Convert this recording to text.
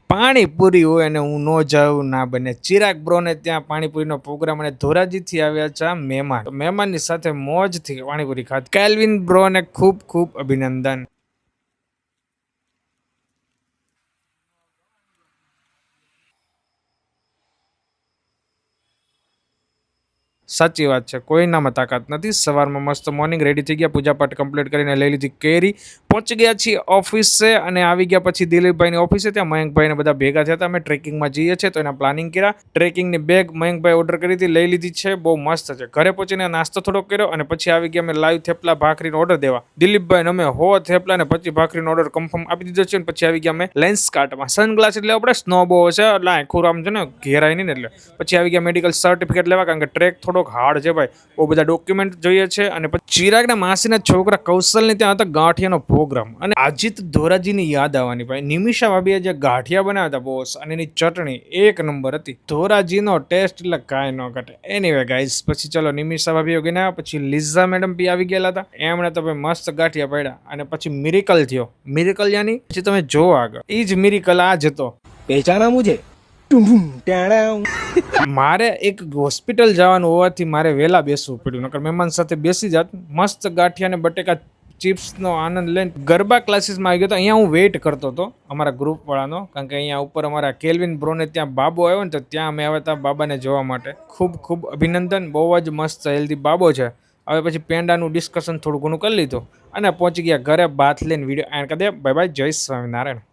પાણીપુરી હોય અને હું ન જાઉં ના બને. ચિરાગ બ્રોને ત્યાં પાણીપુરીનો પ્રોગ્રામ અને ધોરાજીથી આવ્યા છે આ મહેમાન. તો મહેમાનની સાથે મોજથી પાણીપુરી ખાધી. કેલ્વિન બ્રોને ખૂબ ખૂબ અભિનંદન. સાચી વાત છે, કોઈનામાં તાકાત નથી. સવારમાં મસ્ત મોર્નિંગ રેડી થઈ ગયા, પૂજાપાઠ કમ્પ્લીટ કરીને લઈ લીધી કેરી, પહોંચી ગયા છીએ ઓફિસે અને આવી ગયા પછી દિલીપભાઈની ઓફિસે. ત્યાં મયંકભાઈને બધા ભેગા થયા હતા. અમે ટ્રેકિંગમાં જઈએ છીએ તો એના પ્લાનિંગ કર્યા. ટ્રેકિંગની બેગ મયંકભાઈ ઓર્ડર કરી હતી, લઈ લીધી છે, બહુ મસ્ત છે. ઘરે પહોંચીને નાસ્તો થોડો કર્યો અને પછી આવી ગયા અમે લાઈવ થેપલા ભાખરીનો ઓર્ડર દેવા. દિલીપભાઈને અમે થેપલા અને 25 ભાખરીનો ઓર્ડર કન્ફર્મ આપી દીધો છે. પછી આવી ગયા અમે લેન્સ કાર્ટમાં. સનગ્લાસ એટલે આપણે સ્નો બહુ છે એટલે આખું આમ છે ને ઘેરાય નહીં એટલે પછી આવી ગયા મેડિકલ સર્ટિફિકેટ લેવા, કારણ કે ટ્રેક થોડોક હાર્ડ છે ભાઈ, બહુ બધા ડોક્યુમેન્ટ જોઈએ છે. અને પછી ચિરાગના માસીના છોકરા કૌશલને ત્યાં હતા ગાંઠિયાનો પ્રોગ્રામ અને અજીત ધોરાજીની યાદ આવવાની ભાઈ. નિમિષા ભાભીએ જે ગાંઠિયા બનાવ્યા હતા બોસ અને એની ચટણી એક નંબર હતી. ધોરાજીનો ટેસ્ટ એટલે કાંઈ ન ઘટે. એનીવે ગાઈસ, પછી ચલો નિમિષા ભાભીઓ ગઈ પછી લીઝા મેડમ બી આવી ગયેલા હતા. એમણે તો ભાઈ મસ્ત ગાંઠિયા પડ્યા અને પછી મિરેકલ થયો. મિરેકલ યાની પછી તમે જોવો આગળ, એ જ મિરેકલ આ જ હતો. પહેચાના મુજે? મારે એક હોસ્પિટલ જવાનું હોવાથી મારે વહેલા બેસવું પડ્યું, નકર મહેમાન સાથે બેસી જાત. મસ્ત ગાંઠિયા અને બટેકા ચિપ્સનો આનંદ લઈને ગરબા ક્લાસીસમાં આવી ગયો હતો. અહીંયા હું વેઇટ કરતો હતો અમારા ગ્રુપવાળાનો, કારણ કે અહીંયા ઉપર અમારા કેલ્વિન બ્રોને ત્યાં બાબો આવ્યો ને તો ત્યાં અમે આવ્યા હતા બાબાને જોવા માટે. ખૂબ ખૂબ અભિનંદન, બહુ જ મસ્ત હેલ્ધી બાબો છે. હવે પછી પેંડાનું ડિસ્કશન થોડું ઘણું કરી લીધું અને પહોંચી ગયા ઘરે. બાથ લઈને વિડીયો એન્ડ કરી દે. બાય બાય, જય સ્વામિનારાયણ.